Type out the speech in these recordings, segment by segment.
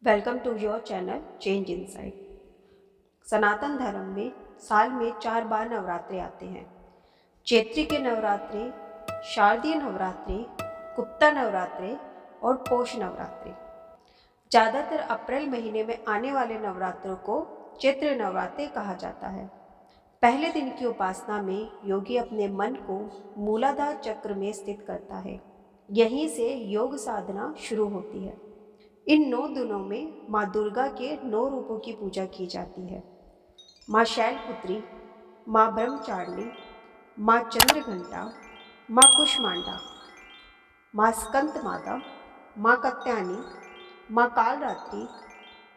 Welcome to your channel change insight. Sanatan Dharma में साल में 4 बार नवरात्रे आते हैं। चैत्री के नवरात्रे, शारदीय नवरात्रे, गुप्ता नवरात्रे और पोष नवरात्रे। ज़्यादातर अप्रैल महीने में आने वाले नवरात्रों को चैत्र नवरात्रे कहा जाता है। पहले दिन की उपासना में योगी अपने मन को मूलाधार चक्र में स्थित करता है। यहीं से योग साधना शुरू होती है। इन 9 दिनों में माँ दुर्गा के 9 रूपों की पूजा की जाती है। माँ शैलपुत्री, माँ ब्रह्मचारिणी, माँ चंद्रघंटा, माँ कुष्मांडा, माँ स्कंद माता, माँ कत्यानी, माँ कालरात्रि,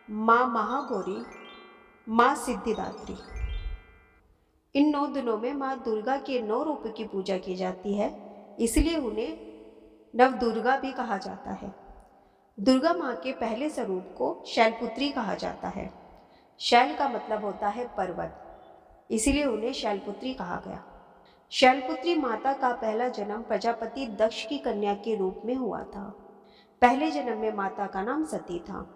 माँ महागौरी, माँ सिद्धिदात्री। इन 9 दिनों में माँ दुर्गा के 9 रूपों की पूजा की जाती है, इसलिए उन्हें नवदुर्गा भी कहा जाता है। दुर्गा माँ के पहले स्वरूप को शैलपुत्री कहा जाता है। शैल का मतलब होता है पर्वत, इसीलिए उन्हें शैलपुत्री कहा गया। शैलपुत्री माता का पहला जन्म प्रजापति दक्ष की कन्या के रूप में हुआ था। पहले जन्म में माता का नाम सती था।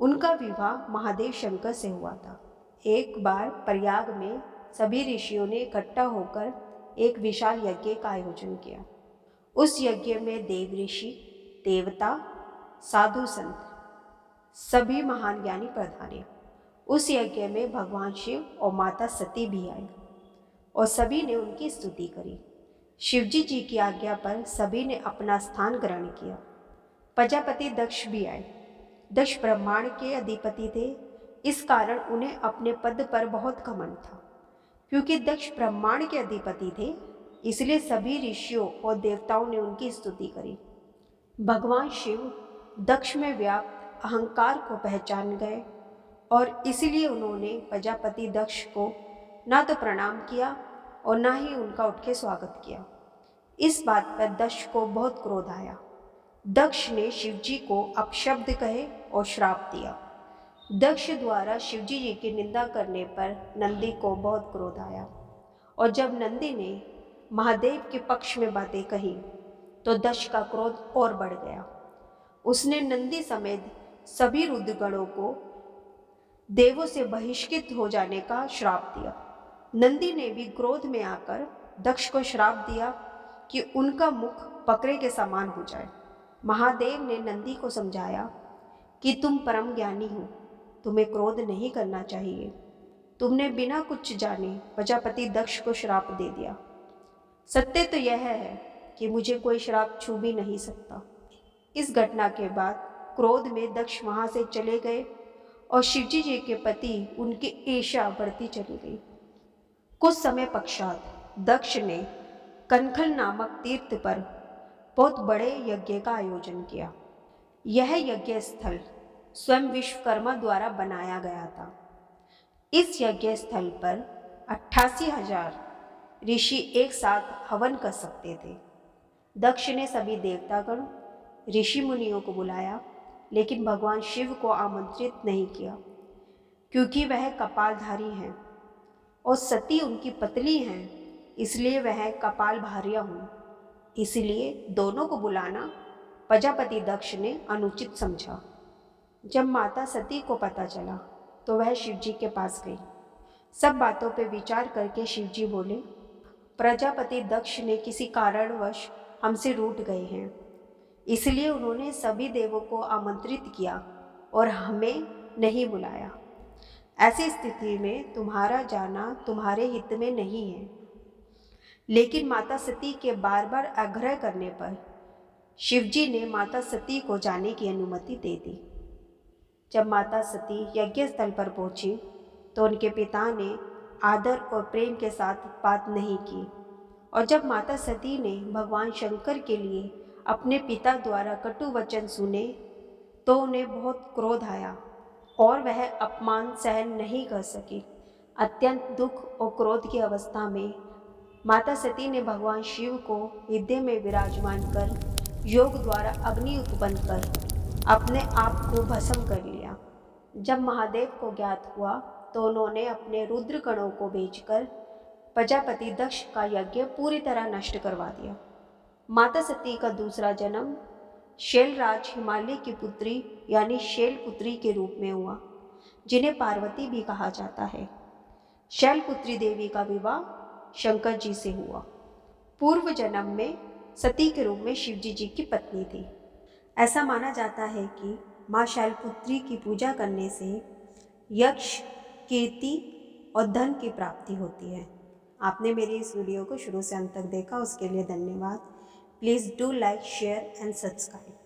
उनका विवाह महादेव शंकर से हुआ था। एक बार प्रयाग में सभी ऋषियों ने इकट्ठा होकर एक विशाल यज्ञ का आयोजन किया। उस यज्ञ में देव ऋषि, देवता, साधु संत, सभी महान ज्ञानी प्रधाने। उस यज्ञ में भगवान शिव और माता सती भी आए और सभी ने उनकी स्तुति करी। शिवजी जी की आज्ञा पर सभी ने अपना स्थान ग्रहण किया। प्रजापति दक्ष भी आए। दक्ष ब्रह्मांड के अधिपति थे, इस कारण उन्हें अपने पद पर बहुत घमंड था। क्योंकि दक्ष ब्रह्मांड के अधिपति थे, इसलिए सभी ऋषियों और देवताओं ने उनकी स्तुति करी। भगवान शिव दक्ष में व्याप्त अहंकार को पहचान गए और इसलिए उन्होंने प्रजापति दक्ष को ना तो प्रणाम किया और ना ही उनका उठ के स्वागत किया। इस बात पर दक्ष को बहुत क्रोध आया। दक्ष ने शिवजी को अपशब्द कहे और श्राप दिया। दक्ष द्वारा शिवजी जी की निंदा करने पर नंदी को बहुत क्रोध आया और जब नंदी ने महादेव के पक्ष में बातें कही तो दक्ष का क्रोध और बढ़ गया। उसने नंदी समेत सभी रुद्रगणों को देवों से बहिष्कृत हो जाने का श्राप दिया। नंदी ने भी क्रोध में आकर दक्ष को श्राप दिया कि उनका मुख बकरे के समान हो जाए। महादेव ने नंदी को समझाया कि तुम परम ज्ञानी हो, तुम्हें क्रोध नहीं करना चाहिए। तुमने बिना कुछ जाने प्रजापति दक्ष को श्राप दे दिया। सत्य तो यह है कि मुझे कोई श्राप छू भी नहीं सकता। इस घटना के बाद क्रोध में दक्ष वहां से चले गए और शिवजी जी के प्रति उनकी ईर्ष्या बढ़ती चली गई। कुछ समय पश्चात दक्ष ने कनखल नामक तीर्थ पर बहुत बड़े यज्ञ का आयोजन किया। यह यज्ञ स्थल स्वयं विश्वकर्मा द्वारा बनाया गया था। इस यज्ञ स्थल पर 88,000 ऋषि एक साथ हवन कर सकते थे। दक्ष ने सभी देवतागण, ऋषि मुनियों को बुलाया, लेकिन भगवान शिव को आमंत्रित नहीं किया क्योंकि वह कपालधारी हैं और सती उनकी पत्नी हैं, इसलिए वह कपालधारिया हूँ। इसलिए दोनों को बुलाना प्रजापति दक्ष ने अनुचित समझा। जब माता सती को पता चला तो वह शिवजी के पास गई। सब बातों पर विचार करके शिवजी बोले, प्रजापति दक्ष ने किसी कारणवश हमसे रूठ गए हैं, इसलिए उन्होंने सभी देवों को आमंत्रित किया और हमें नहीं बुलाया। ऐसी स्थिति में तुम्हारा जाना तुम्हारे हित में नहीं है। लेकिन माता सती के बार बार आग्रह करने पर शिवजी ने माता सती को जाने की अनुमति दे दी। जब माता सती यज्ञ स्थल पर पहुंची तो उनके पिता ने आदर और प्रेम के साथ बात नहीं की और जब माता सती ने भगवान शंकर के लिए अपने पिता द्वारा कटु वचन सुने तो उन्हें बहुत क्रोध आया और वह अपमान सहन नहीं कर सकी। अत्यंत दुख और क्रोध की अवस्था में माता सती ने भगवान शिव को हृदय में विराजमान कर योग द्वारा अग्नि उत्पन्न कर अपने आप को भस्म कर लिया। जब महादेव को ज्ञात हुआ तो उन्होंने अपने रुद्रगणों को भेजकर प्रजापति दक्ष का यज्ञ पूरी तरह नष्ट करवा दिया। माता सती का दूसरा जन्म शैलराज हिमालय की पुत्री यानी शैलपुत्री के रूप में हुआ, जिन्हें पार्वती भी कहा जाता है। शैलपुत्री देवी का विवाह शंकर जी से हुआ। पूर्व जन्म में सती के रूप में शिवजी जी की पत्नी थी। ऐसा माना जाता है कि माँ शैलपुत्री की पूजा करने से यश, कीर्ति और धन की प्राप्ति होती है। आपने मेरी इस वीडियो को शुरू से अंत तक देखा, उसके लिए धन्यवाद। Please do like, share and subscribe.